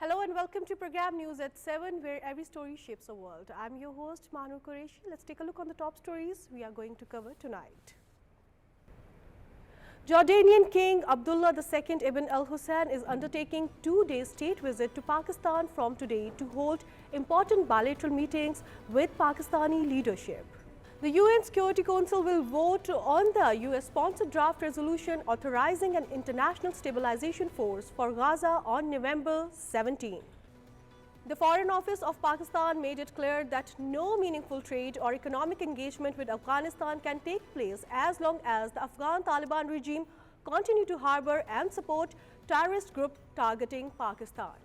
Hello and welcome to program News at 7, where every story shapes a world. I'm your host Manu Qureshi. Let's take a look on the top stories we are going to cover tonight. Jordanian King Abdullah II Ibn Al Hussein is undertaking two-day state visit to Pakistan from today to hold important bilateral meetings with Pakistani leadership. The UN Security Council will vote on the US-sponsored draft resolution authorizing an international stabilization force for Gaza on November 17. The Foreign Office of Pakistan made it clear that no meaningful trade or economic engagement with Afghanistan can take place as long as the Afghan Taliban regime continue to harbor and support terrorist groups targeting Pakistan.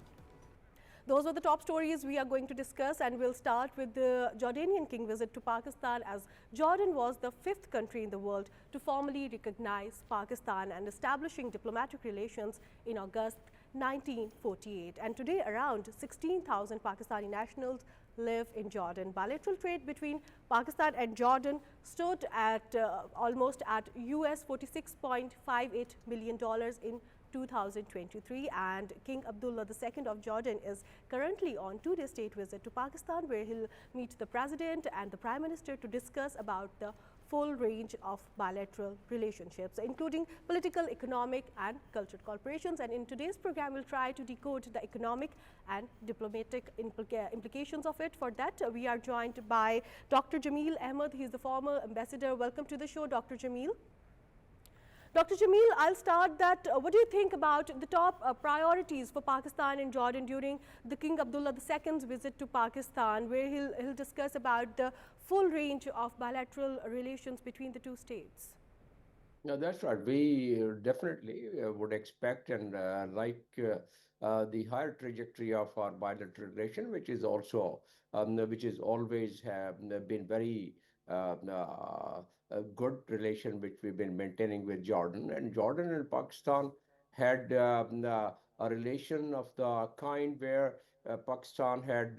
Those were the top stories we are going to discuss, and we'll start with the Jordanian king visit to Pakistan, as Jordan was the fifth country in the world to formally recognize Pakistan and establishing diplomatic relations in August 1948. And today around 16,000 Pakistani nationals live in Jordan. Bilateral trade between Pakistan and Jordan stood at almost at US $46.58 million in 2023, and King Abdullah II of Jordan is currently on two-day state visit to Pakistan, where he'll meet the president and the prime minister to discuss about the full range of bilateral relationships, including political, economic and cultural cooperations. And in today's program, we'll try to decode the economic and diplomatic implications of it. For that, we are joined by Dr. Jameel Ahmed. He's the former ambassador. Welcome to the show, Dr. Jameel. Dr. Jameel, I'll start that. What do you think about the top priorities for Pakistan and Jordan during the King Abdullah II's visit to Pakistan, where he'll discuss about the full range of bilateral relations between the two states? No, that's right. We definitely would expect and the higher trajectory of our bilateral relation, which is always have been very a good relation which we've been maintaining with Jordan. And Jordan and Pakistan had a relation of the kind where Pakistan had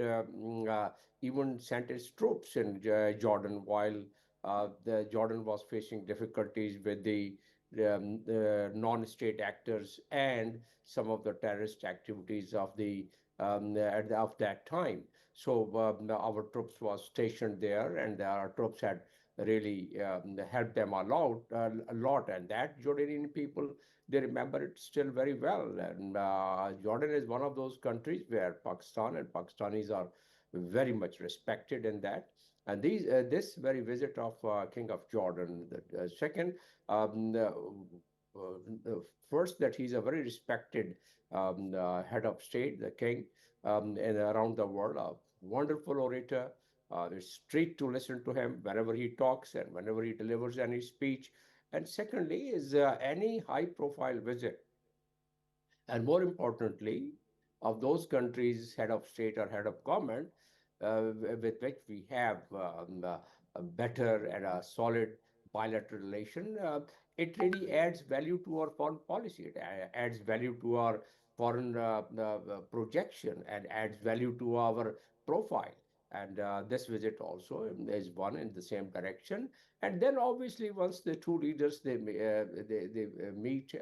even sent its troops in Jordan while the Jordan was facing difficulties with the non-state actors and some of the terrorist activities of of that time. So our troops was stationed there, and our troops had really helped them a lot. And that Jordanian people, they remember it still very well. And Jordan is one of those countries where Pakistan and Pakistanis are very much respected in that. And this very visit of King of Jordan, the second, first that he's a very respected head of state, the king, and around the world, a wonderful orator. It's treat to listen to him whenever he talks and whenever he delivers any speech. And secondly is any high-profile visit, and more importantly, of those countries' head of state or head of government, with which we have a better and a solid bilateral relation, it really adds value to our foreign policy. It adds value to our foreign projection and adds value to our profile. And this visit also is one in the same direction. And then obviously once the two leaders they meet,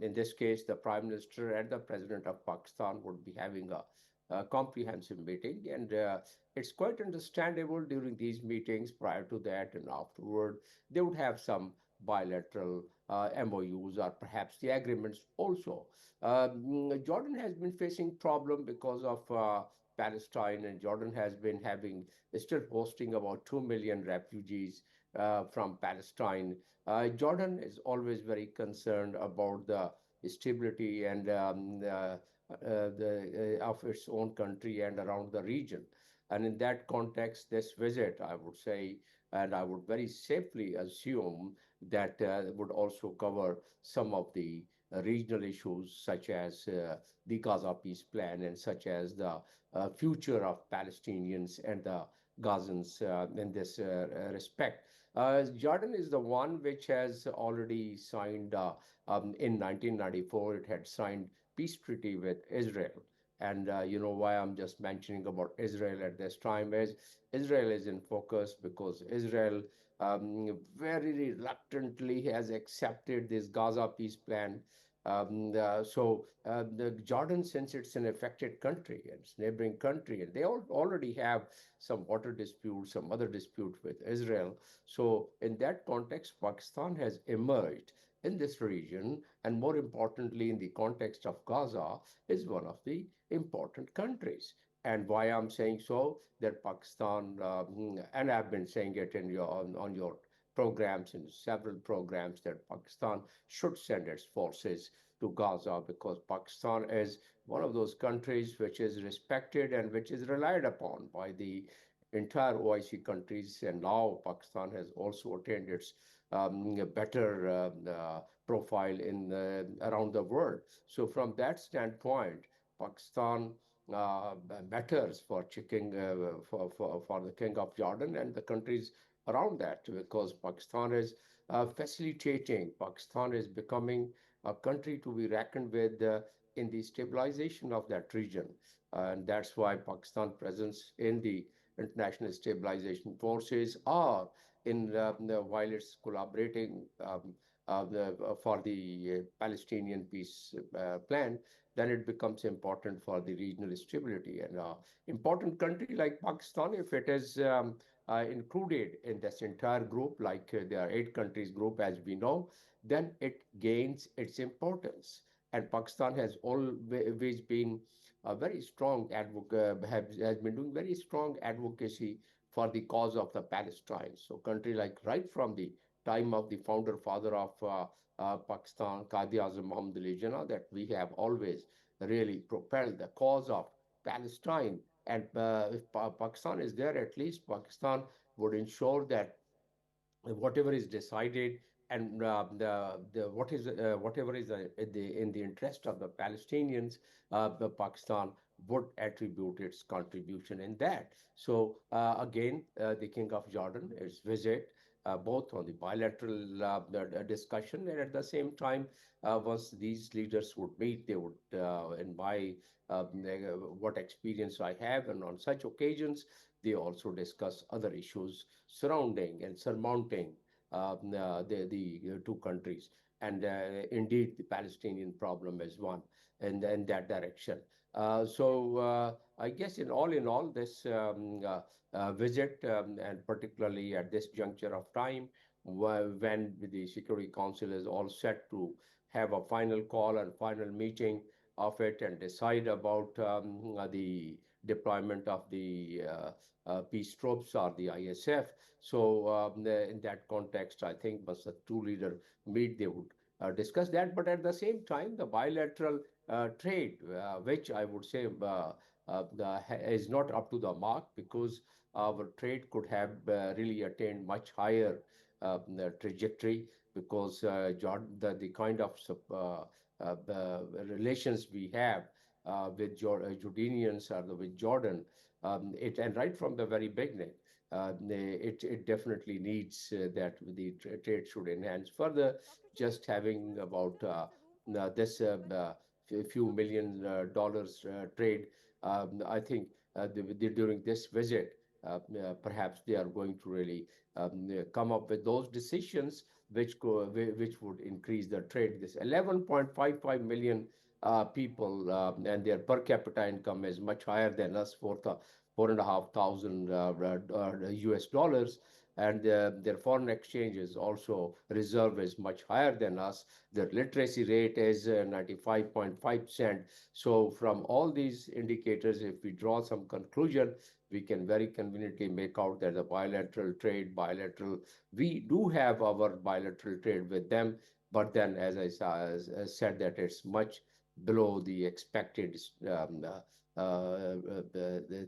in this case the Prime Minister and the President of Pakistan would be having a comprehensive meeting, and it's quite understandable during these meetings, prior to that and afterward, they would have some bilateral MOUs or perhaps the agreements also. Jordan has been facing problem because of Palestine, and Jordan has been still hosting about 2 million refugees from Palestine. Jordan is always very concerned about the stability and of its own country and around the region. And in that context, this visit, I would say, and I would very safely assume that would also cover some of the regional issues, such as the Gaza peace plan and such as the future of Palestinians and the Gazans in this respect. Jordan is the one which has already signed in 1994. It had signed peace treaty with Israel. And you know why I'm just mentioning about Israel at this time is Israel is in focus because Israel very reluctantly has accepted this Gaza peace plan. The Jordan, since it's an affected country and it's neighboring country, and they already have some water disputes, some other dispute with Israel. So in that context, Pakistan has emerged in this region, and more importantly, in the context of Gaza, is one of the important countries. And why I'm saying so, that Pakistan, and I've been saying it in on your programs, in several programs, that Pakistan should send its forces to Gaza, because Pakistan is one of those countries which is respected and which is relied upon by the entire OIC countries. And now Pakistan has also attained its better profile in around the world. So from that standpoint, Pakistan uh, matters for for the King of Jordan and the countries around that, because Pakistan is facilitating. Pakistan is becoming a country to be reckoned with in the stabilization of that region. And that's why Pakistan presence in the international stabilization forces are while it's collaborating for the Palestinian peace plan, then it becomes important for the regional stability. And important country like Pakistan, if it is included in this entire group, like there are 8 countries group, as we know, then it gains its importance. And Pakistan has always been a very strong advocate, has been doing very strong advocacy for the cause of the Palestine. So country like right from the time of the founder father of Pakistan, Qadi Azam Muhammad Ali Jinnah, that we have always really propelled the cause of Palestine. And if Pakistan is there, at least Pakistan would ensure that whatever is decided, and whatever is in the interest of the Palestinians, the Pakistan would attribute its contribution in that. So again, the King of Jordan is visit, both on the bilateral discussion, and at the same time, once these leaders would meet, they would, in my what experience I have, and on such occasions, they also discuss other issues surrounding and surmounting the 2 countries. And indeed, the Palestinian problem is one in that direction. I guess in all, this visit, and particularly at this juncture of time, when the Security Council is all set to have a final call and final meeting of it and decide about the deployment of the peace troops or the ISF. So in that context, I think once the 2 leaders meet, they would discuss that. But at the same time, the bilateral trade, which I would say is not up to the mark, because our trade could have really attained much higher trajectory, because the kind of relations we have with Jordanians or with Jordan, and right from the very beginning, it definitely needs that the trade should enhance further. Just having about this few million dollars trade, I think during this visit, perhaps they are going to really come up with those decisions which would increase the trade. This 11.55 million people, and their per capita income is much higher than us, 4,500 US dollars, and their foreign exchange is also reserve is much higher than us. Their literacy rate is 95.5%. So from all these indicators, if we draw some conclusion, we can very conveniently make out that the we do have our bilateral trade with them, but then, as I said, that it's much below the expected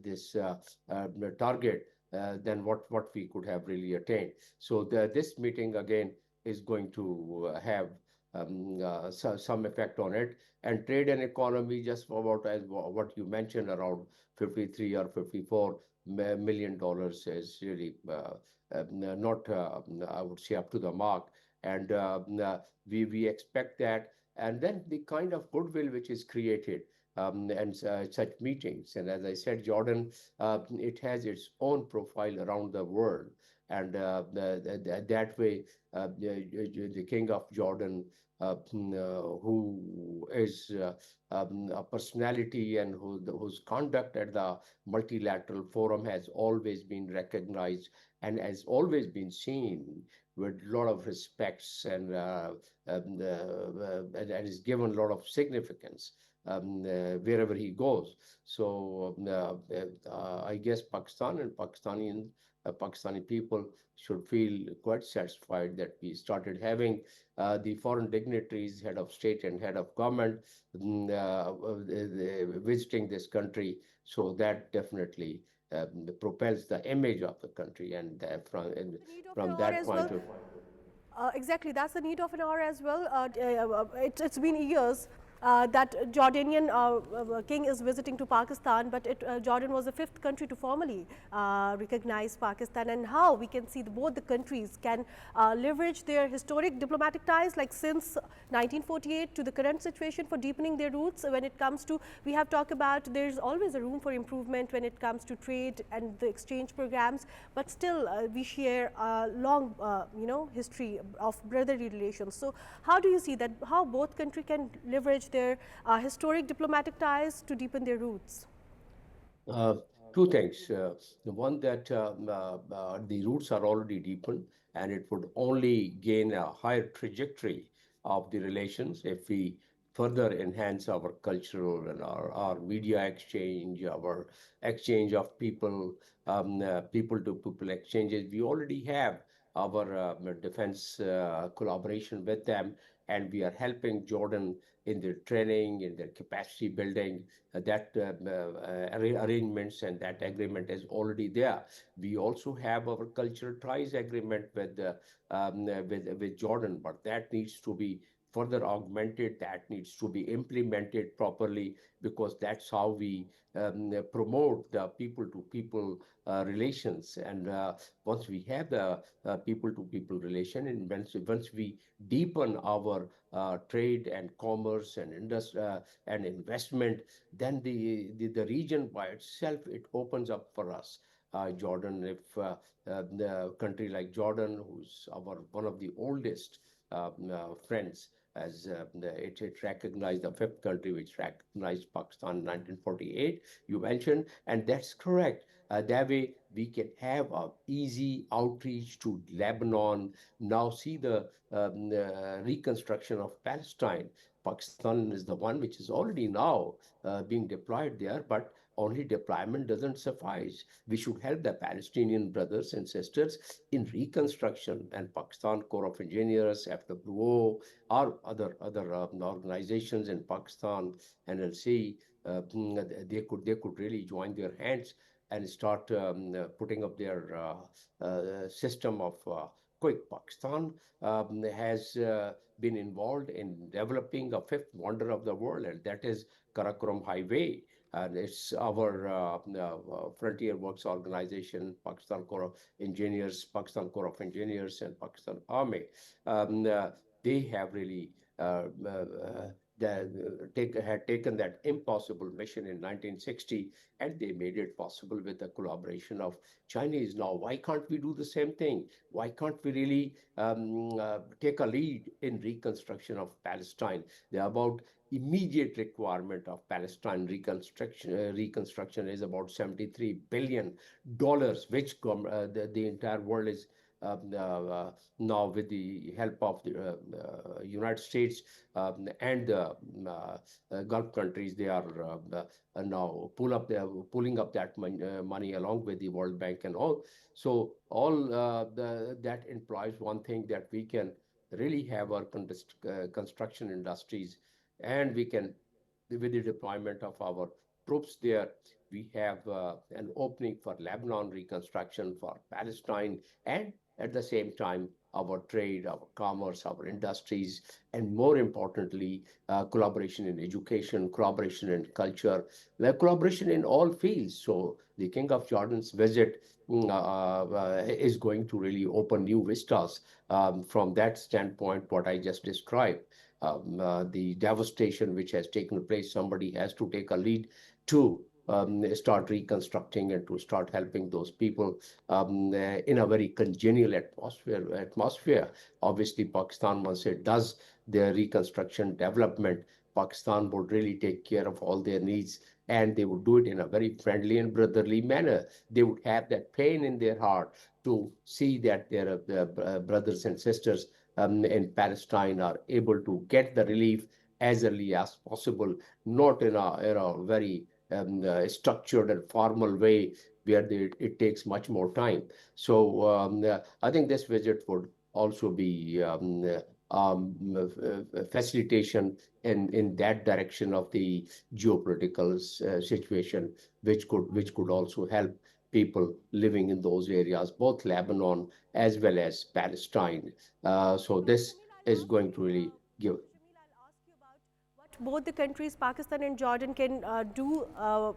this target than what we could have really attained. So this meeting again is going to have some effect on it. And trade and economy, just about as what you mentioned, around 53 or 54 million dollars is really not, I would say, up to the mark. And we expect that. And then the kind of goodwill which is created and such meetings. And as I said, Jordan, it has its own profile around the world. And that way, the King of Jordan who is a personality and whose conduct at the multilateral forum has always been recognized and has always been seen with a lot of respects and is given a lot of significance wherever he goes. So I guess Pakistan and Pakistani people should feel quite satisfied that we started having the foreign dignitaries, head of state and head of government, visiting this country. So that definitely propels the image of the country, and The need of an from hour that as well. point of Exactly, that's the need of an hour as well. It's been years that Jordanian king is visiting to Pakistan, but Jordan was the fifth country to formally recognize Pakistan, and how we can see both the countries can leverage their historic diplomatic ties, like since 1948 to the current situation, for deepening their roots. When it comes to, we have talked about, there's always a room for improvement when it comes to trade and the exchange programs, but still we share a long history of brotherly relations. So how do you see that, how both countries can leverage their historic diplomatic ties to deepen their roots? Uh, two things. The one that the roots are already deepened, and it would only gain a higher trajectory of the relations if we further enhance our cultural and our media exchange, our exchange of people, people to people exchanges. We already have our defense collaboration with them, and we are helping Jordan in their training, in their capacity building. That arrangements and that agreement is already there. We also have our cultural ties agreement with Jordan, but that needs to be further augmented. That needs to be implemented properly, because that's how we promote the people-to-people relations. And once we have the people-to-people relation, and once we deepen our trade and commerce and industry and investment, then the region by itself, it opens up for us. Jordan, if the country like Jordan, who's our one of the oldest friends, as it recognized, the fifth country which recognized Pakistan in 1948, you mentioned, and that's correct. That way we can have a easy outreach to Lebanon. Now see the reconstruction of Palestine. Pakistan is the one which is already now being deployed there, but only deployment doesn't suffice. We should help the Palestinian brothers and sisters in reconstruction, and Pakistan Corps of Engineers, FWO, or other organizations in Pakistan, NLC, they could really join their hands and start putting up their system of quick. Pakistan has been involved in developing a fifth wonder of the world, and that is Karakoram Highway. And it's our Frontier Works Organization, Pakistan Corps of Engineers, Pakistan Corps of Engineers, and Pakistan Army. They have really had taken that impossible mission in 1960, and they made it possible with the collaboration of Chinese. Now, why can't we do the same thing? Why can't we really take a lead in reconstruction of Palestine? They're about immediate requirement of Palestine reconstruction is about $73 billion, which the entire world is now, with the help of the United States and Gulf countries, they are now pulling up that money along with the World Bank and all. So all that implies one thing, that we can really have our construction industries, and we can, with the deployment of our troops there, we have an opening for Lebanon reconstruction, for Palestine, and at the same time, our trade, our commerce, our industries, and more importantly, collaboration in education, collaboration in culture, collaboration in all fields. So the King of Jordan's visit is going to really open new vistas from that standpoint, what I just described. The devastation which has taken place, somebody has to take a lead to start reconstructing and to start helping those people in a very congenial atmosphere. Obviously, Pakistan, once it does their reconstruction development, Pakistan would really take care of all their needs, and they would do it in a very friendly and brotherly manner. They would have that pain in their heart to see that their brothers and sisters in Palestine are able to get the relief as early as possible, not in a very structured and formal way where it takes much more time. So I think this visit would also be facilitation in that direction of the geopolitical situation, which could also help people living in those areas, both Lebanon as well as Palestine. So this Shamil, I'll is ask going you. to really give. Shamil, I'll ask you about what both the countries, Pakistan and Jordan, can do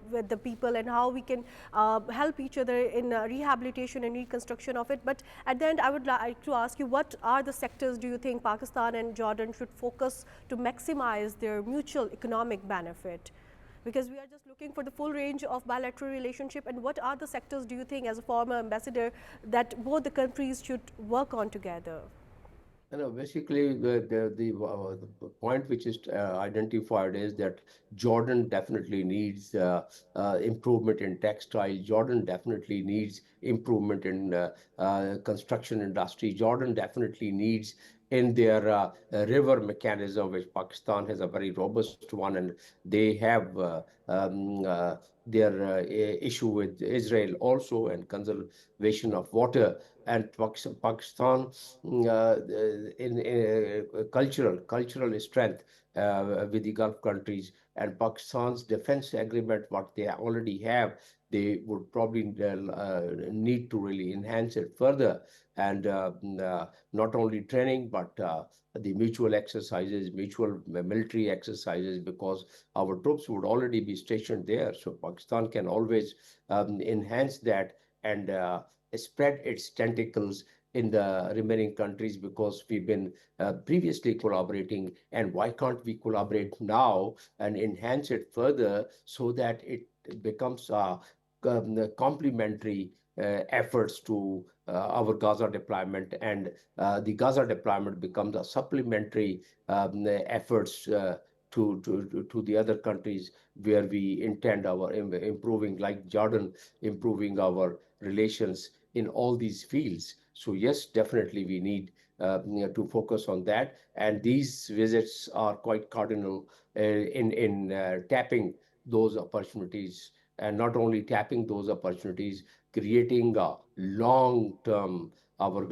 with the people and how we can help each other in rehabilitation and reconstruction of it. But at the end, I would like to ask you, what are the sectors do you think Pakistan and Jordan should focus to maximize their mutual economic benefit? Because we are just looking for the full range of bilateral relationship, and what are the sectors do you think, as a former ambassador, that both the countries should work on together? Basically, the point which is identified is that Jordan definitely needs improvement in textile. Jordan definitely needs improvement in construction industry. Jordan definitely needs in their river mechanism, which Pakistan has a very robust one, and they have their issue with Israel also, and conservation of water. And Pakistan in cultural strength with the Gulf countries, and Pakistan's defense agreement, what they already have, they would probably need to really enhance it further, and not only training but the mutual exercises, mutual military exercises, because our troops would already be stationed there. So Pakistan can always enhance that and spread its tentacles in the remaining countries, because we've been previously collaborating, and why can't we collaborate now and enhance it further so that it becomes complementary efforts to our Gaza deployment, and the Gaza deployment becomes a supplementary efforts to the other countries where we intend our improving, like Jordan, improving our relations in all these fields. So yes, definitely we need to focus on that. And these visits are quite cardinal in tapping those opportunities, and not only tapping those opportunities, creating a long-term our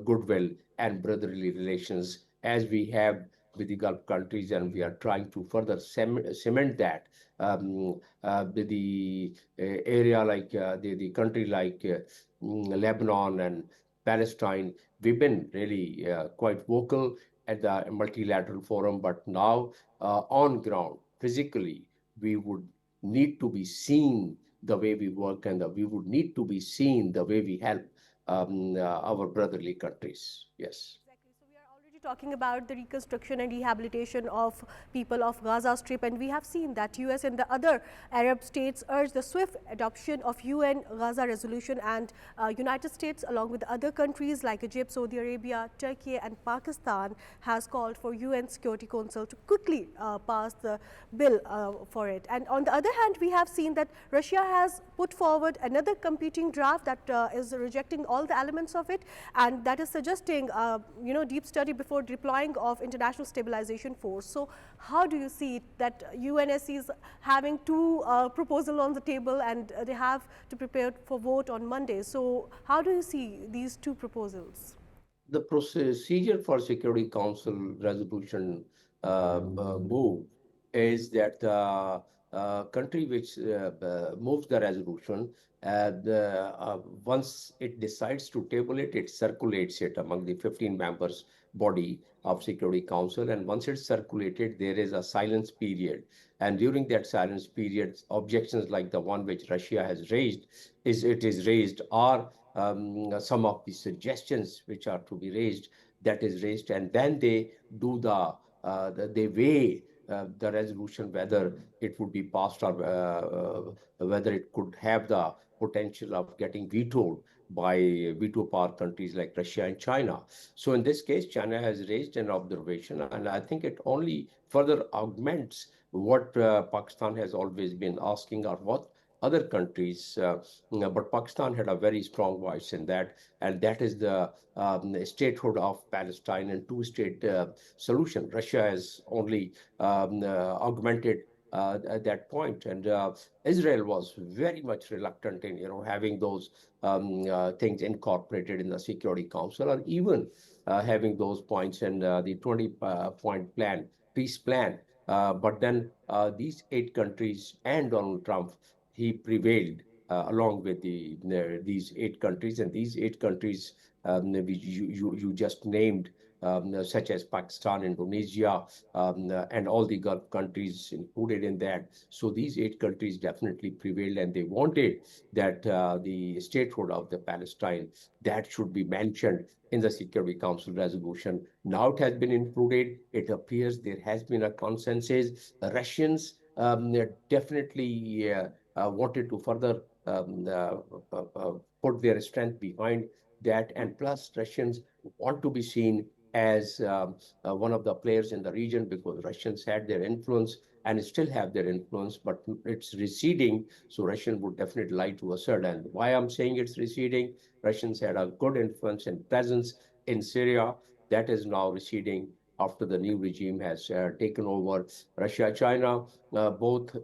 goodwill and brotherly relations as we have with the Gulf countries, and we are trying to further cement that. The area like the country like Lebanon and Palestine, we've been really quite vocal at the multilateral forum, but now on ground, physically, we would need to be seen the way we work, and we would need to be seen the way we help our brotherly countries. Yes. Exactly. So we are already talking about the reconstruction and rehabilitation of people of Gaza Strip, and we have seen that US and the other Arab states urge the swift adoption of UN Gaza resolution, and United States, along with other countries like Egypt, Saudi Arabia, Turkey, and Pakistan, has called for UN Security Council to quickly pass the bill for it. And on the other hand, we have seen that Russia has put forward another competing draft that is rejecting all the elements of it, and that is suggesting deep study before deploying of international stabilization force. So how do you see it that UNSC is having two proposals on the table, and they have to prepare for vote on Monday? So how do you see these two proposals? The procedure for Security Council resolution move is that the country which moves the resolution, once it decides to table it, it circulates it among the 15 members body of Security Council. And once it's circulated, there is a silence period. And during that silence period, objections like the one which Russia has raised is raised, or some of the suggestions which are to be raised, that is raised, and then they do they weigh the resolution, whether it would be passed or whether it could have the potential of getting vetoed by veto power countries like Russia and China. So in this case, China has raised an observation, and I think it only further augments what Pakistan has always been asking, or what other countries, but Pakistan had a very strong voice in that, and that is the statehood of Palestine and two-state solution. Russia has only augmented at that point, and Israel was very much reluctant in having those things incorporated in the Security Council, or even having those points in the 20-point plan, peace plan. But then these 8 countries and Donald Trump, he prevailed along with these 8 countries, and these 8 countries you just named, such as Pakistan, Indonesia, and all the Gulf countries included in that. So these 8 countries definitely prevailed, and they wanted that the statehood of the Palestine, that should be mentioned in the Security Council resolution. Now it has been included. It appears there has been a consensus. Russians definitely wanted to further put their strength behind that, and plus Russians want to be seen as one of the players in the region, because Russians had their influence and still have their influence, but it's receding. So Russian would definitely like to assert. And why I'm saying it's receding, Russians had a good influence and presence in Syria. That is now receding after the new regime has taken over. Russia, China, both,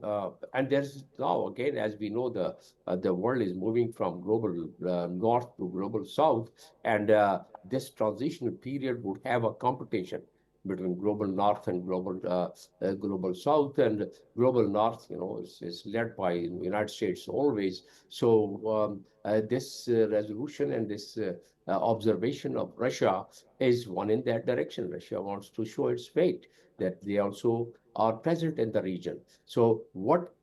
and there's now again, as we know, the world is moving from global north to global south, and this transitional period would have a competition between global north and global south. And global north, is led by the United States always. So this resolution and this observation of Russia is one in that direction. Russia wants to show its weight, that they also are present in the region. So what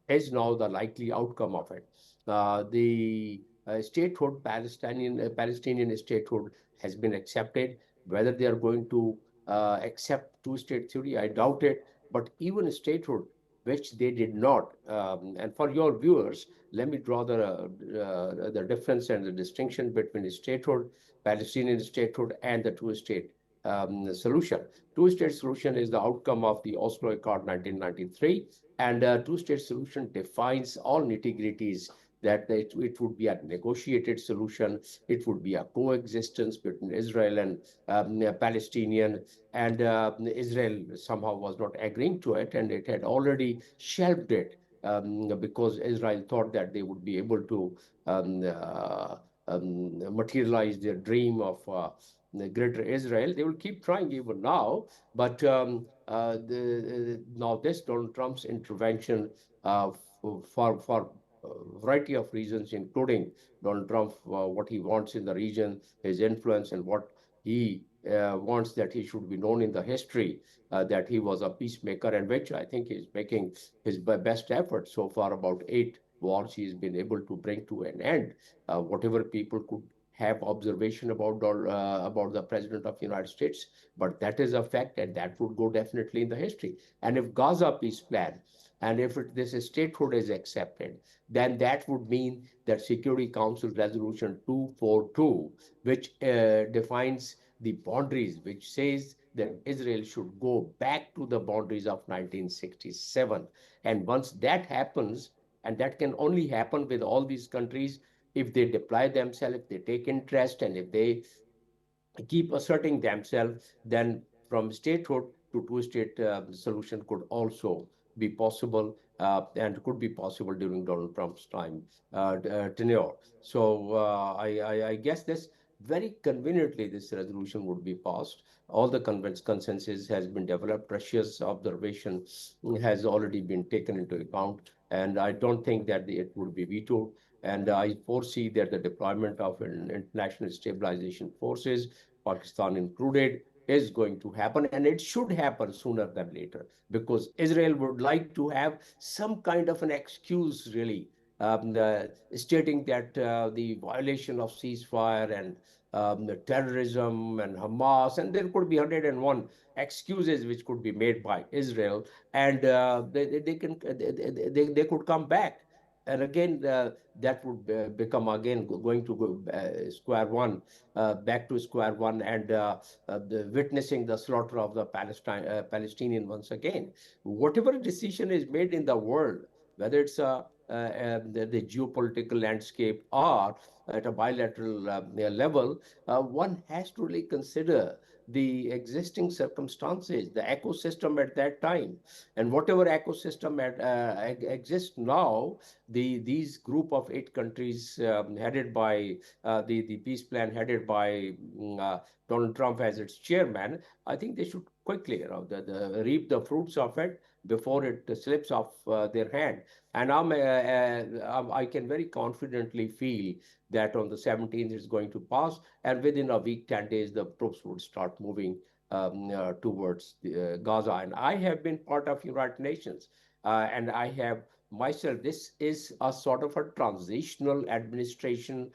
is now the likely outcome of it? The statehood, Palestinian statehood, has been accepted. Whether they are going to accept two-state theory, I doubt it. But even statehood, which they did not, and for your viewers, let me draw the difference and the distinction between statehood, Palestinian statehood, and the two-state solution. Two-state solution is the outcome of the Oslo Accord 1993, and two-state solution defines all nitty-gritties, that it would be a negotiated solution. It would be a coexistence between Israel and Palestinian, and Israel somehow was not agreeing to it, and it had already shelved it because Israel thought that they would be able to materialize their dream of the greater Israel. They will keep trying even now, but now this Donald Trump's intervention, for a variety of reasons, including Donald Trump, what he wants in the region, his influence, and what he wants that he should be known in the history, that he was a peacemaker, and which I think is making his best effort so far. About 8 wars he's been able to bring to an end. Whatever people could have observation about the president of the United States, but that is a fact, and that would go definitely in the history. And if Gaza peace plan, and if this statehood is accepted, then that would mean that Security Council Resolution 242, which defines the boundaries, which says that Israel should go back to the boundaries of 1967. And once that happens, and that can only happen with all these countries if they deploy themselves, if they take interest, and if they keep asserting themselves, then from statehood to two-state solution could also be possible, and could be possible during Donald Trump's time tenure. So I guess this very conveniently, this resolution would be passed. All the consensus has been developed. Russia's observation has already been taken into account, and I don't think that it would be vetoed. And I foresee that the deployment of international stabilization forces, Pakistan included, is going to happen, and it should happen sooner than later, because Israel would like to have some kind of an excuse, really, stating that the violation of ceasefire and terrorism and Hamas, and there could be 101 excuses which could be made by Israel, and they can they could come back. And again, that would become again going to go square one, back to square one, and witnessing the slaughter of the Palestinian once again. Whatever decision is made in the world, whether it's the geopolitical landscape or at a bilateral level, one has to really consider the existing circumstances, the ecosystem at that time, and whatever ecosystem exists now. These group of 8 countries headed by the peace plan headed by Donald Trump as its chairman, I think they should quickly, reap the fruits of it before it slips off their hand. And I can very confidently feel that on the 17th it's going to pass, and within a week, 10 days, the troops would start moving towards Gaza. And I have been part of United Nations, and I have myself, this is a sort of a transitional administration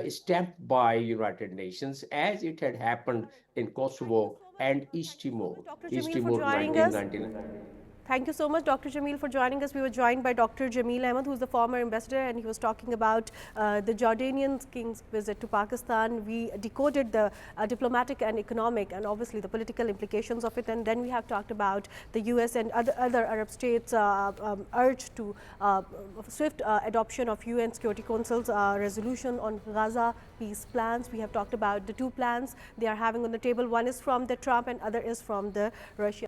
stamped by United Nations, as it had happened in Kosovo and East Timor. Dr. East Jamil, for Timor joining in us. 1990. Thank you so much, Dr. Jamil, for joining us. We were joined by Dr. Jamil Ahmed, who is the former ambassador, and he was talking about the Jordanian king's visit to Pakistan. We decoded the diplomatic and economic and obviously the political implications of it. And then we have talked about the US and other Arab states' urge to swift adoption of UN Security Council's resolution on Gaza peace plans. We have talked about the 2 plans they are having on the table. One is from the Trump and other is from the Russia.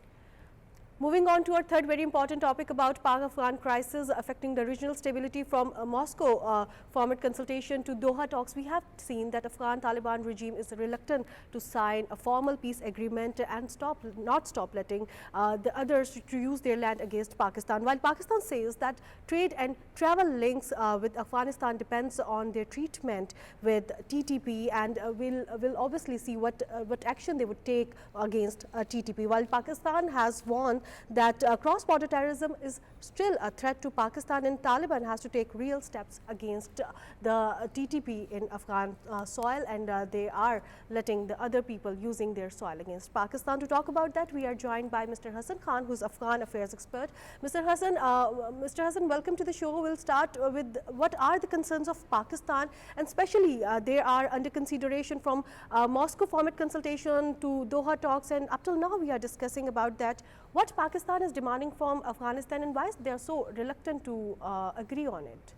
Moving on to our third very important topic about Pak-Afghan crisis affecting the regional stability, from Moscow format consultation to Doha talks. We have seen that Afghan Taliban regime is reluctant to sign a formal peace agreement and not stop letting the others to use their land against Pakistan. While Pakistan says that trade and travel links with Afghanistan depends on their treatment with TTP, and will obviously see what action they would take against TTP. While Pakistan has warned that cross-border terrorism is still a threat to Pakistan, and Taliban has to take real steps against the TTP in Afghan soil, and they are letting the other people using their soil against Pakistan. To talk about that, we are joined by Mr. Hassan Khan, who is Afghan affairs expert. Mr. Hassan, welcome to the show. We'll start with what are the concerns of Pakistan, and especially they are under consideration from Moscow format consultation to Doha talks, and up till now we are discussing about that. What Pakistan is demanding from Afghanistan, and why they are so reluctant to agree on it?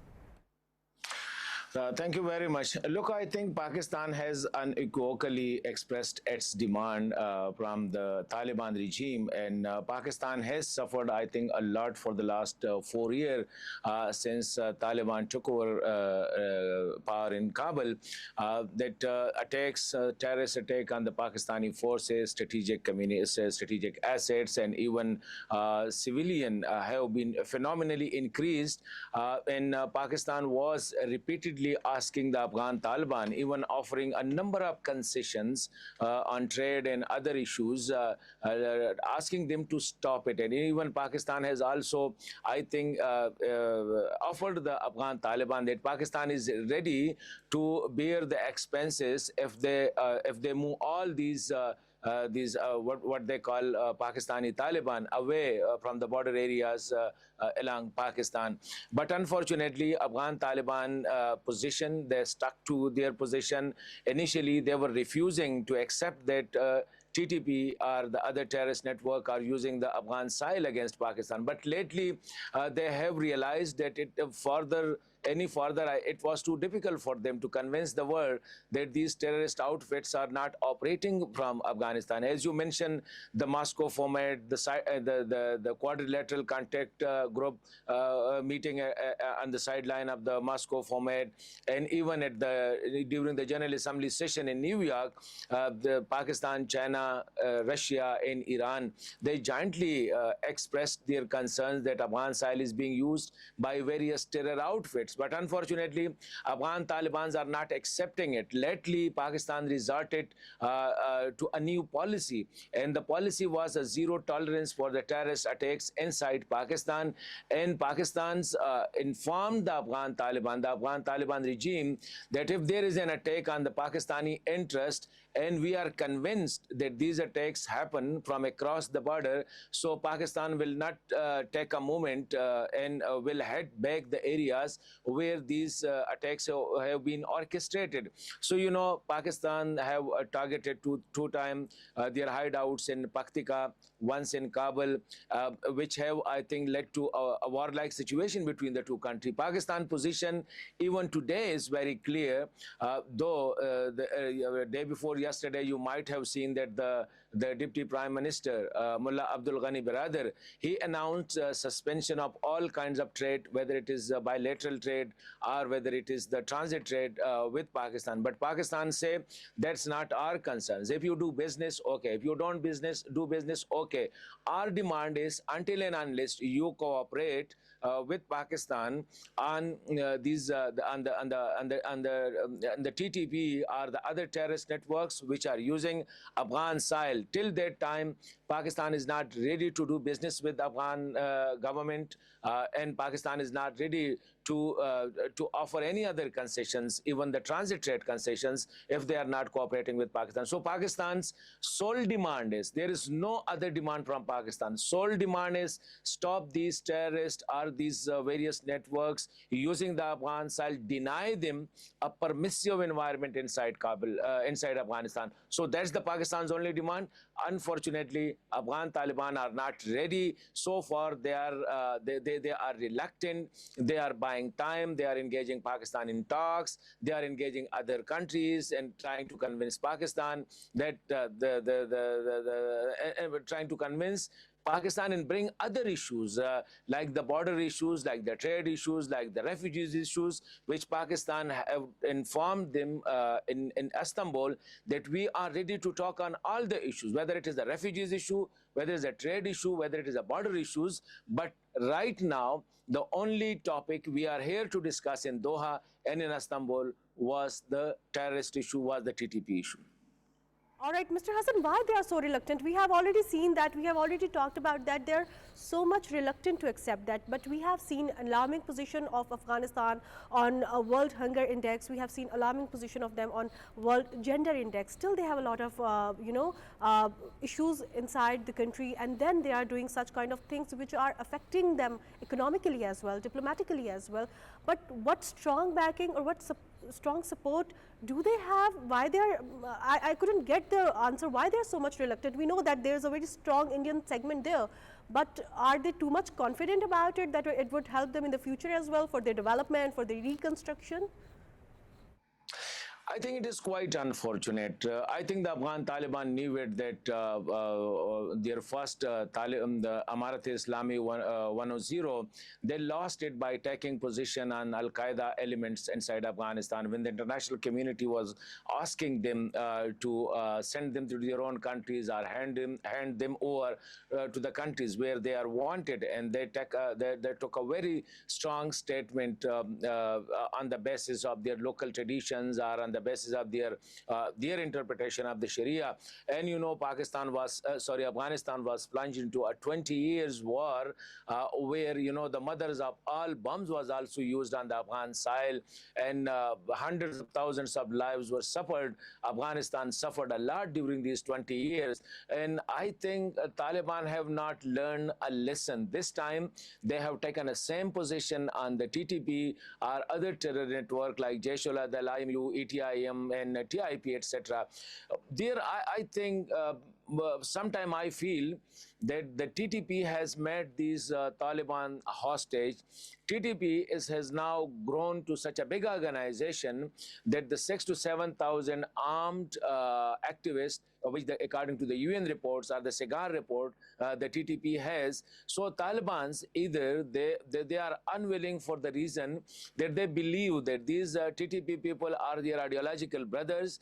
Thank you very much. Look, I think Pakistan has unequivocally expressed its demand from the Taliban regime, and Pakistan has suffered, I think, a lot for the last 4 years since Taliban took over power in Kabul. That attacks, terrorist attack on the Pakistani forces, strategic assets, and even civilian have been phenomenally increased. And Pakistan was repeatedly asking the Afghan Taliban, even offering a number of concessions on trade and other issues, asking them to stop it. And even Pakistan has also, I think, offered the Afghan Taliban that Pakistan is ready to bear the expenses if they move all these what they call Pakistani Taliban away from the border areas along Pakistan. But unfortunately, Afghan Taliban position, they stuck to their position. Initially, they were refusing to accept that TTP or the other terrorist network are using the Afghan soil against Pakistan. But lately, they have realized that any further, it was too difficult for them to convince the world that these terrorist outfits are not operating from Afghanistan. As you mentioned, the Moscow format, the quadrilateral contact group meeting on the sideline of the Moscow format, and even during the General Assembly session in New York, the Pakistan, China, Russia, and Iran, they jointly expressed their concerns that Afghan soil is being used by various terror outfits. attacks. But unfortunately, Afghan Talibans are not accepting it. Lately, Pakistan resorted to a new policy, and the policy was a zero tolerance for the terrorist attacks inside Pakistan. And Pakistan's informed the Afghan Taliban regime, that if there is an attack on the Pakistani interest, and we are convinced that these attacks happen from across the border, so Pakistan will not take a moment and will head back the areas where these attacks have been orchestrated. So, you know, Pakistan have targeted two times their hideouts in Paktika, once in Kabul, which have, I think, led to a warlike situation between the two countries. Pakistan position even today is very clear, though the day before yesterday, you might have seen that the Deputy Prime Minister, Mullah Abdul Ghani Baradar, he announced suspension of all kinds of trade, whether it is bilateral trade or whether it is the transit trade with Pakistan. But Pakistan say that's not our concerns. If you do business, okay. If you don't do business, okay. Our demand is until and unless you cooperate with Pakistan on these on the TTP or the other terrorist networks which are using Afghan soil. Till that time, Pakistan is not ready to do business with the Afghan government, and Pakistan is not ready to offer any other concessions, even the transit trade concessions, if they are not cooperating with Pakistan. So Pakistan's sole demand is, there is no other demand from Pakistan. Sole demand is stop these terrorists or these various networks using the Afghan soil, deny them a permissive environment inside Kabul, inside Afghanistan. So that's the Pakistan's only demand. Unfortunately, Afghan Taliban are not ready. So far, they are reluctant. They are buying time. They are engaging Pakistan in talks. They are engaging other countries and trying to convince Pakistan that trying to convince Pakistan and bring other issues like the border issues, like the trade issues, like the refugees issues, which Pakistan have informed them in Istanbul that we are ready to talk on all the issues, whether it is the refugees issue, whether it is a trade issue, whether it is a border issues. But right now, the only topic we are here to discuss in Doha and in Istanbul was the terrorist issue, was the TTP issue. All right, Mr. Hassan, why they are so reluctant? We have already seen that, we have already talked about that. They're so much reluctant to accept that. But we have seen alarming position of Afghanistan on a World Hunger Index. We have seen alarming position of them on World Gender Index. Still, they have a lot of, issues inside the country. And then they are doing such kind of things which are affecting them economically as well, diplomatically as well. But what strong backing or what strong support do they have? Why they are, I couldn't get the answer why they are so much reluctant. We know that there is a very strong Indian segment there, but are they too much confident about it that it would help them in the future as well for their development, for their reconstruction? I think it is quite unfortunate. I think the Afghan Taliban knew it that their first the Amarat-e-Islami 100, they lost it by taking position on Al-Qaeda elements inside Afghanistan. When the international community was asking them to send them to their own countries or hand them over to the countries where they are wanted, and they took a very strong statement on the basis of their local traditions or on the basis of their interpretation of the Sharia. And you know, Afghanistan was plunged into a 20 years war where, you know, the mothers of all bombs was also used on the Afghan soil, and hundreds of thousands of lives were suffered. Afghanistan suffered a lot during these 20 years. And I think Taliban have not learned a lesson. This time, they have taken the same position on the TTP or other terror network like Jaish-ul-Adl, IMU, ETIM, and TIP, etc. There, I think sometime I feel that the TTP has made these Taliban hostage. TTP has now grown to such a big organization that the 6,000 to 7,000 armed activists, which according to the UN reports or the SIGAR report, the TTP has. So Taliban's either they are unwilling for the reason that they believe that these TTP people are their ideological brothers.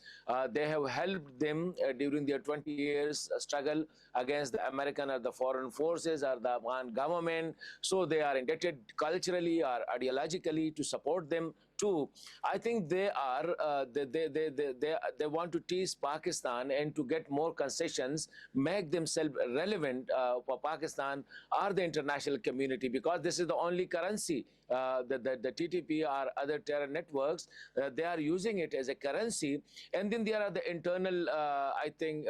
They have helped them during their 20 years continuous struggle against the American or the foreign forces or the Afghan government. So they are indebted culturally or ideologically to support them too. I think they are they want to tease Pakistan and to get more concessions, make themselves relevant for Pakistan or the international community, because this is the only currency. The TTP or other terror networks, they are using it as a currency. And then there are the internal, I think,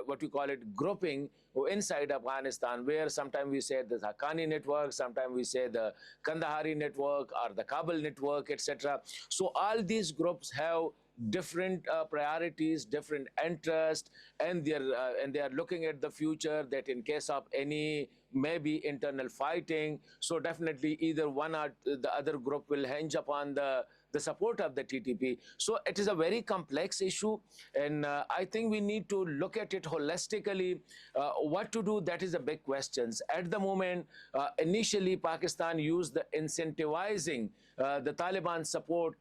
what we call it, grouping inside Afghanistan, where sometimes we say the Haqqani network, sometimes we say the Kandahari network or the Kabul network, etc. So all these groups have different priorities, different interests, and they are looking at the future, that in case of any maybe internal fighting, so definitely either one or the other group will hinge upon the support of the TTP. So it is a very complex issue, and I think we need to look at it holistically. What to do, that is a big question. At the moment, initially Pakistan used the incentivizing the Taliban support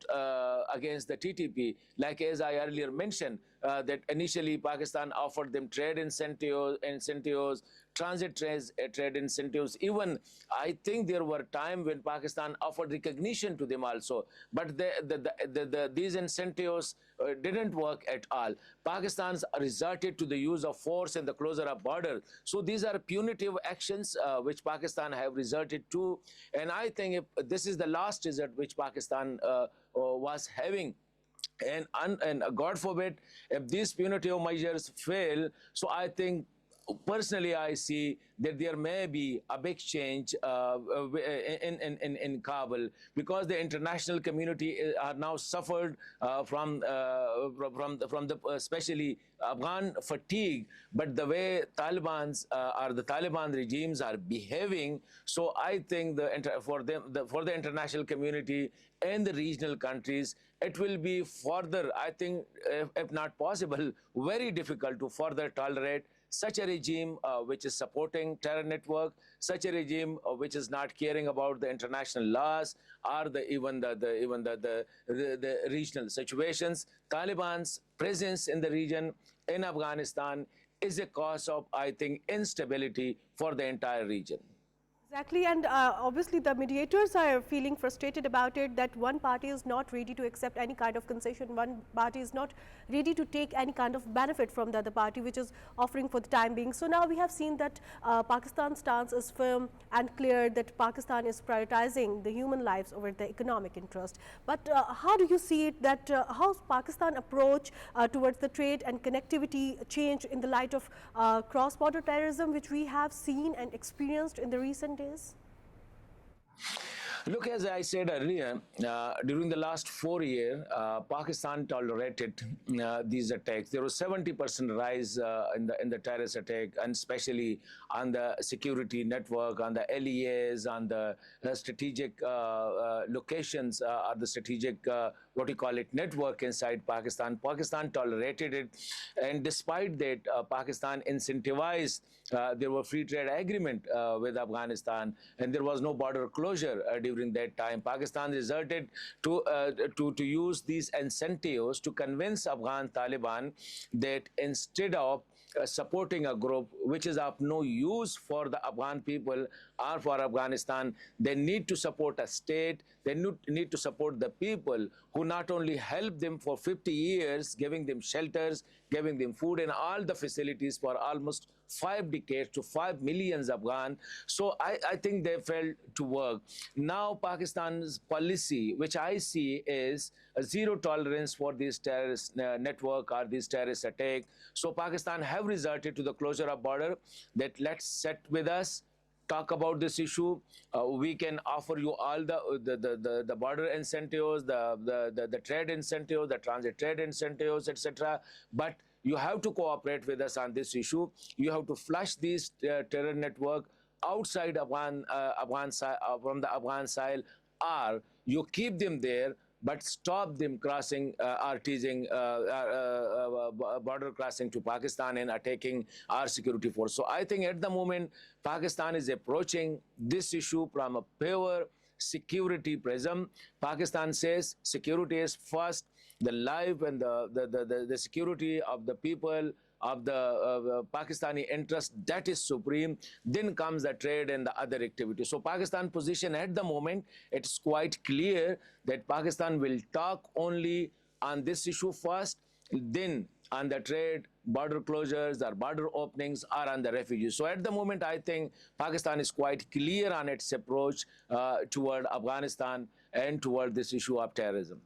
against the TTP, like as I earlier mentioned, that initially Pakistan offered them trade incentives, transit trade incentives. Even I think there were times when Pakistan offered recognition to them also, but these incentives didn't work at all. Pakistan's resorted to the use of force and the closure of border. So these are punitive actions which Pakistan have resorted to, and I think if this is the last resort which Pakistan was having. And God forbid, if these punitive measures fail, so I think personally I see that there may be a big change in Kabul, because the international community are now suffered from the especially Afghan fatigue, but the way Taliban's or the Taliban regimes are behaving. So I think for the international community and the regional countries, it will be further, I think, if not possible, very difficult to further tolerate such a regime which is supporting terror network, such a regime which is not caring about the international laws or even the regional situations. Taliban's presence in the region, in Afghanistan, is a cause of, I think, instability for the entire region. Exactly, and obviously the mediators are feeling frustrated about it, that one party is not ready to accept any kind of concession, one party is not ready to take any kind of benefit from the other party which is offering for the time being. So now we have seen that Pakistan's stance is firm and clear, that Pakistan is prioritizing the human lives over the economic interest. But how do you see it, that how's Pakistan approach towards the trade and connectivity change in the light of cross-border terrorism which we have seen and experienced in the recent days? Look, as I said earlier, during the last 4 years, Pakistan tolerated these attacks. There was 70% rise in the terrorist attack, and especially on the security network, on the LEAs, on the strategic locations, or the strategic, what you call it, network inside Pakistan. Pakistan tolerated it, and despite that, Pakistan incentivized. There were free trade agreement with Afghanistan, and there was no border closure during that time. Pakistan resorted to use these incentives to convince Afghan Taliban that instead of supporting a group which is of no use for the Afghan people or for Afghanistan, they need to support a state, they need to support the people who not only helped them for 50 years, giving them shelters, giving them food and all the facilities for almost 5 decades to 5 million Afghan. So I think they failed to work. Now Pakistan's policy, which I see, is a zero tolerance for this terrorist network or this terrorist attack. So Pakistan have resorted to the closure of border, that let's sit with us, talk about this issue. We can offer you all the border incentives, the trade incentives, the transit trade incentives, etc. But you have to cooperate with us on this issue. You have to flush these terror network outside from the Afghan side, or you keep them there, but stop them crossing or teasing border crossing to Pakistan and attacking our security force. So I think at the moment, Pakistan is approaching this issue from a pure security prism. Pakistan says security is first, the life and the security of the people, of the Pakistani interest, that is supreme. Then comes the trade and the other activity. So Pakistan position at the moment, it's quite clear that Pakistan will talk only on this issue first, then on the trade, border closures or border openings, or on the refugees. So at the moment, I think Pakistan is quite clear on its approach toward Afghanistan and toward this issue of terrorism.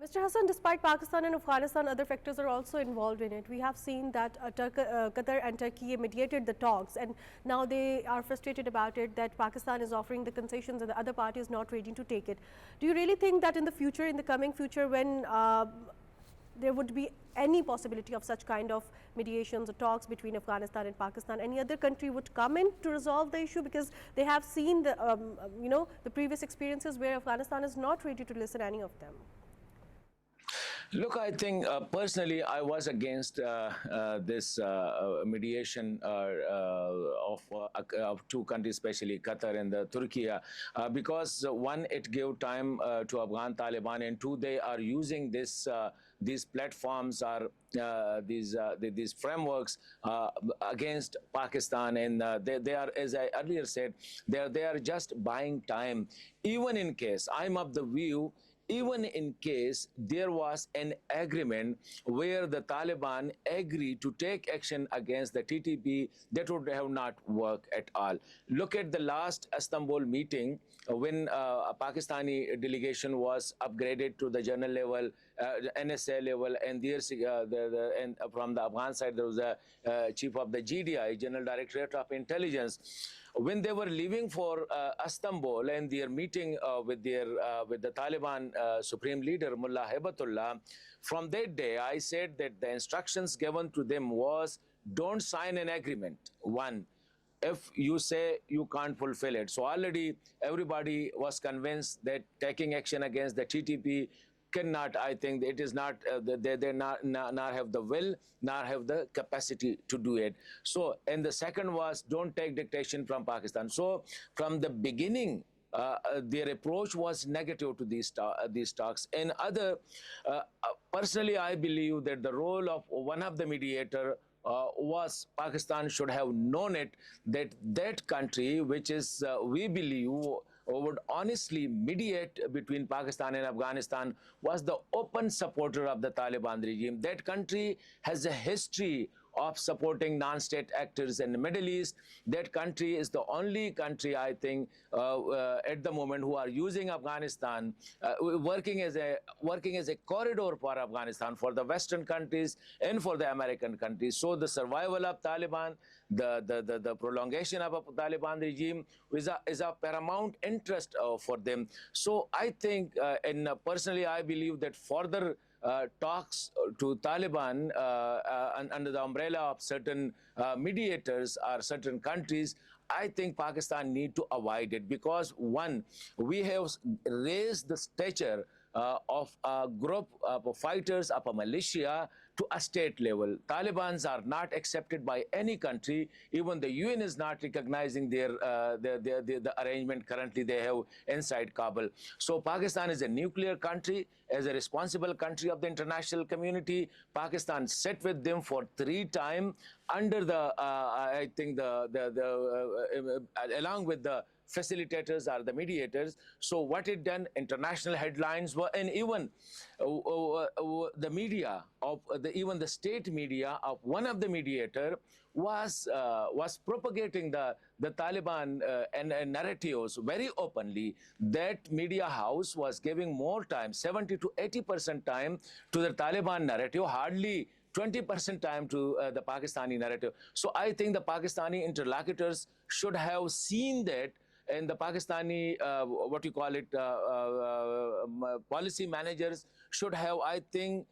Mr. Hassan, despite Pakistan and Afghanistan, other factors are also involved in it. We have seen that Qatar and Turkey mediated the talks, and now they are frustrated about it, that Pakistan is offering the concessions and the other party is not ready to take it. Do you really think that in the future, in the coming future, when there would be any possibility of such kind of mediations or talks between Afghanistan and Pakistan, any other country would come in to resolve the issue, because they have seen the, the previous experiences where Afghanistan is not ready to listen to any of them? Look, I think personally, I was against this mediation of two countries, especially Qatar and Turkey, because one, it gave time to Afghan Taliban, and two, they are using this these platforms or these frameworks against Pakistan, and they are, as I earlier said, they are just buying time. Even in case, I'm of the view, even in case there was an agreement where the Taliban agreed to take action against the TTP, that would have not worked at all. Look at the last Istanbul meeting when a Pakistani delegation was upgraded to the general level, NSA level, and and from the Afghan side there was a chief of the GDI, General Directorate of Intelligence. When they were leaving for Istanbul and their meeting with the Taliban Supreme Leader Mullah Hibatullah, from that day I said that the instructions given to them was, don't sign an agreement, one, if you say you can't fulfill it. So already everybody was convinced that taking action against the TTP cannot, I think it is not, they not have the will, nor have the capacity to do it. So, and the second was, don't take dictation from Pakistan. So from the beginning, their approach was negative to these talks. And personally, I believe that the role of one of the mediator was Pakistan should have known it, that country, which is, we believe, would honestly mediate between Pakistan and Afghanistan, was the open supporter of the Taliban regime. That country has a history of supporting non-state actors in the Middle East. That country is the only country, I think, at the moment who are using Afghanistan, working as a corridor for Afghanistan, for the Western countries and for the American countries. So the survival of Taliban, the prolongation of a Taliban regime is a paramount interest for them. So I think, and personally, I believe that further talks to Taliban under the umbrella of certain mediators or certain countries, I think Pakistan need to avoid it, because one, we have raised the stature of a group of fighters, of a militia, to a state level. Talibans are not accepted by any country. Even the UN is not recognizing the arrangement currently they have inside Kabul. So Pakistan is a nuclear country. As a responsible country of the international community, Pakistan sat with them for 3 times under the, I think, along with the facilitators or the mediators. So what it done, international headlines were, and even the media of even the state media of one of the mediator was propagating the Taliban and narratives very openly. That media house was giving more time, 70 to 80% time to the Taliban narrative, hardly 20% time to the Pakistani narrative. So I think the Pakistani interlocutors should have seen that, and the Pakistani, policy managers should have, I think,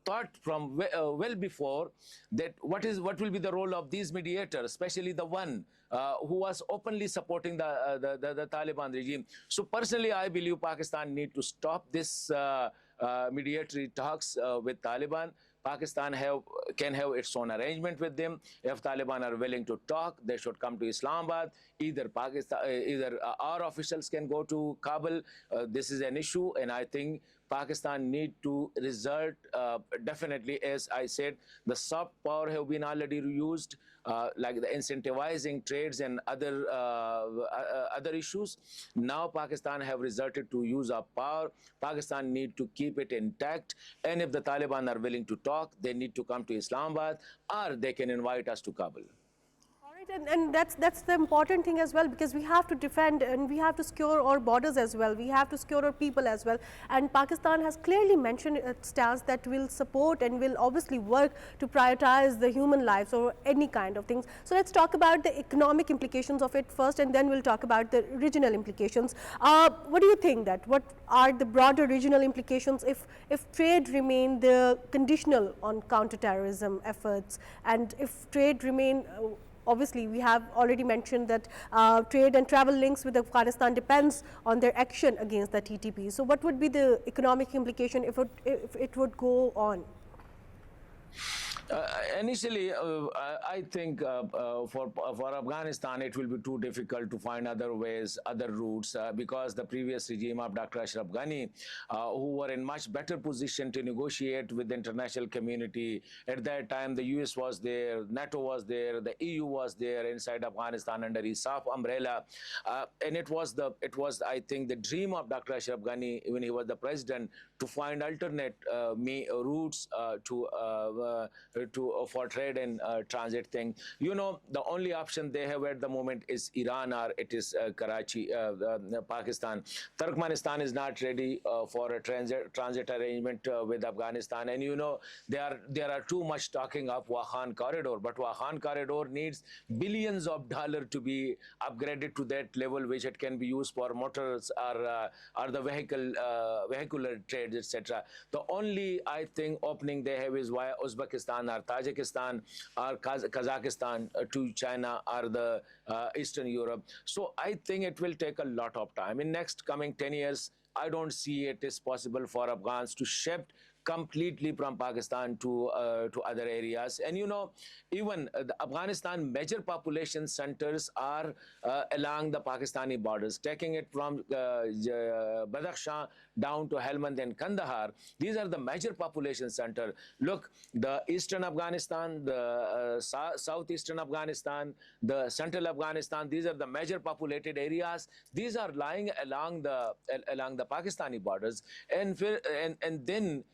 thought from well before that what will be the role of these mediators, especially the one who was openly supporting the Taliban regime. So personally, I believe Pakistan need to stop this mediatory talks with Taliban. Pakistan can have its own arrangement with them. If Taliban are willing to talk, they should come to Islamabad. Either our officials can go to Kabul. This is an issue, and I think Pakistan need to result definitely, as I said, the soft power have been already used, like the incentivizing trades and other issues. Now Pakistan have resorted to use of power. Pakistan need to keep it intact, and if the Taliban are willing to talk, they need to come to Islamabad, or they can invite us to Kabul. And that's the important thing as well, because we have to defend and we have to secure our borders as well. We have to secure our people as well. And Pakistan has clearly mentioned its stance that will support and will obviously work to prioritize the human lives or any kind of things. So let's talk about the economic implications of it first, and then we'll talk about the regional implications. What do you think that? What are the broader regional implications if trade remain the conditional on counterterrorism efforts, and if trade remain obviously, we have already mentioned that trade and travel links with Afghanistan depends on their action against the TTP. So, what would be the economic implication if it would go on? Initially, I think for Afghanistan, it will be too difficult to find other ways, other routes, because the previous regime of Dr. Ashraf Ghani, who were in much better position to negotiate with the international community. At that time, the US was there, NATO was there, the EU was there inside Afghanistan under ISAF umbrella, and it was I think the dream of Dr. Ashraf Ghani when he was the president to find alternate routes for trade and transit thing. You know, the only option they have at the moment is Iran, or it is Karachi, Pakistan. Turkmenistan is not ready for a transit arrangement with Afghanistan, and you know there are too much talking of Wakhan corridor, but Wakhan corridor needs billions of dollars to be upgraded to that level which it can be used for motors or the vehicular trades, etc. The only, I think, opening they have is via Uzbekistan or Tajikistan or Kazakhstan to China or the Eastern Europe. So I think it will take a lot of time. In next coming 10 years, I don't see it is possible for Afghans to shift completely from Pakistan to other areas. And you know, even the Afghanistan major population centers are along the Pakistani borders, taking it from Badakhshan down to Helmand and Kandahar. These are the major population center. Look, the eastern Afghanistan, the southeastern Afghanistan, the central Afghanistan, these are the major populated areas. These are lying along the Pakistani borders, and then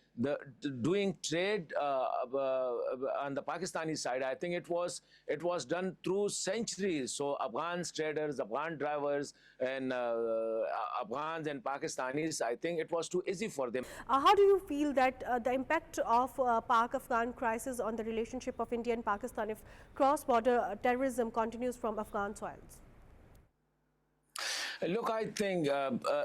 doing trade on the Pakistani side, I think it was done through centuries. So Afghan traders, Afghan drivers, and Afghans and Pakistanis, I think it was too easy for them. How do you feel that the impact of Pak-Afghan crisis on the relationship of India and Pakistan if cross-border terrorism continues from Afghan soils? Look, I think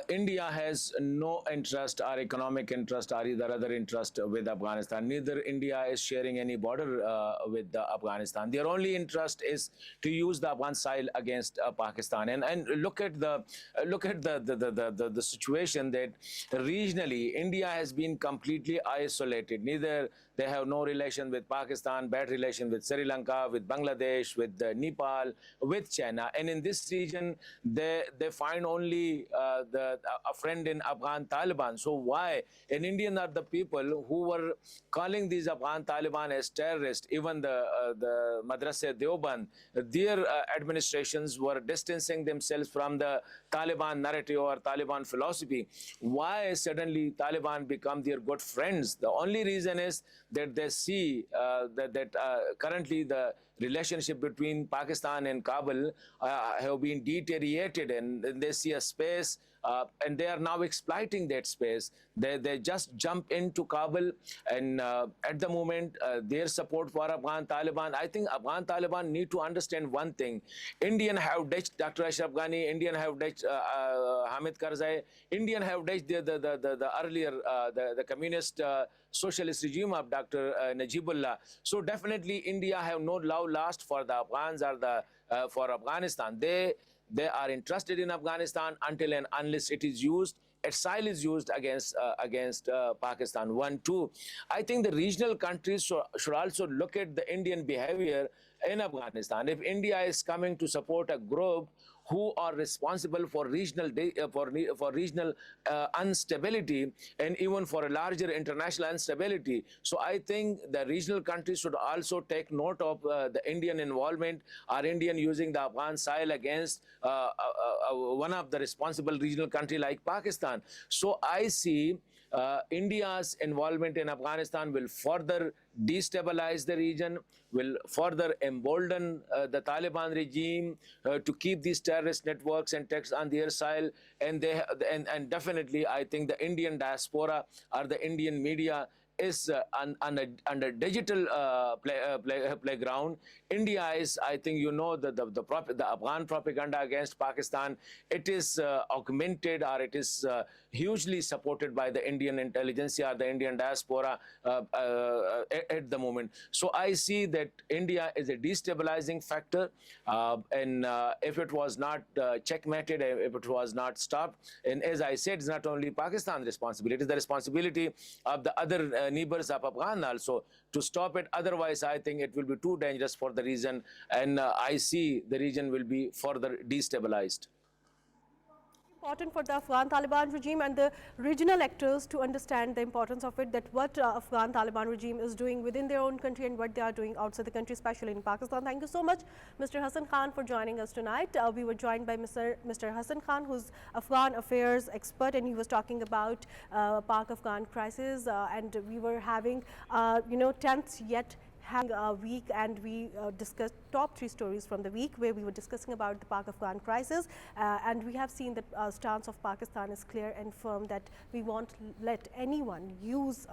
India has no interest or economic interest or either other interest with Afghanistan. Neither India is sharing any border with Afghanistan. Their only interest is to use the Afghan soil against Pakistan. And look at the situation that regionally India has been completely isolated. Neither they have no relation with Pakistan, bad relation with Sri Lanka, with Bangladesh, with Nepal, with China. And in this region, they find only a friend in Afghan Taliban. So why? And Indian are the people who were calling these Afghan Taliban as terrorists. Even the Madrasa Deoband, their administrations were distancing themselves from the Taliban narrative or Taliban philosophy. Why suddenly Taliban become their good friends? The only reason is that they see that currently the relationship between Pakistan and Kabul have been deteriorated, and they see a space, and they are now exploiting that space. They just jump into Kabul, and at the moment, their support for Afghan Taliban, I think Afghan Taliban need to understand one thing. Indian have ditched Dr. Ashraf Ghani, Indian have ditched Hamid Karzai, Indian have ditched the earlier, the communist socialist regime of Dr. Najibullah. So definitely India have no love lost for the Afghans or for Afghanistan. They are interested in Afghanistan until and unless it is used exile is used against Pakistan. One, two. I think the regional countries should also look at the Indian behavior in Afghanistan. If India is coming to support a group who are responsible for regional instability and even for a larger international instability. So I think the regional countries should also take note of the Indian involvement or Indian using the Afghan soil against one of the responsible regional country like Pakistan. So I see India's involvement in Afghanistan will further destabilize the region, will further embolden the Taliban regime to keep these terrorist networks and attacks on their soil. And definitely, I think the Indian diaspora or the Indian media is on a digital playground. India is, I think, the Afghan propaganda against Pakistan. It is augmented, or it is hugely supported by the Indian intelligentsia or the Indian diaspora at the moment. So I see that India is a destabilizing factor, and if it was not checkmated, if it was not stopped, and as I said, it's not only Pakistan's responsibility, it is the responsibility of the other neighbors of Afghan also to stop it. Otherwise, I think it will be too dangerous for the region, and I see the region will be further destabilized. Important for the Afghan Taliban regime and the regional actors to understand the importance of it, that what Afghan Taliban regime is doing within their own country and what they are doing outside the country, especially in Pakistan. Thank you so much, Mr. Hassan Khan, for joining us tonight. We were joined by Mr. Hassan Khan, who's Afghan affairs expert, and he was talking about Pak-Afghan crisis, and we were having, 10th yet having a week, and we discussed top 3 stories from the week, where we were discussing about the Pak-Afghan crisis, and we have seen that stance of Pakistan is clear and firm, that we won't let anyone use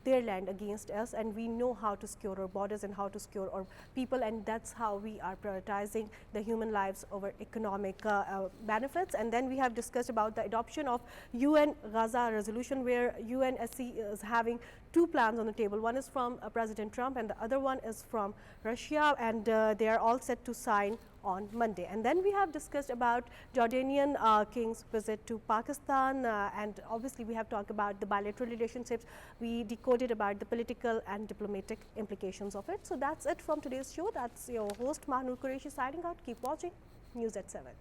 their land against us, and we know how to secure our borders and how to secure our people, and that's how we are prioritizing the human lives over economic benefits. And then we have discussed about the adoption of UN Gaza resolution, where UNSC is having 2 plans on the table. One is from President Trump, and the other one is from Russia, and they are all set to sign on Monday. And then we have discussed about Jordanian king's visit to Pakistan, and obviously we have talked about the bilateral relationships. We decoded about the political and diplomatic implications of it. So that's it from today's show. That's your host Mahnur Qureshi signing out. Keep watching News at 7.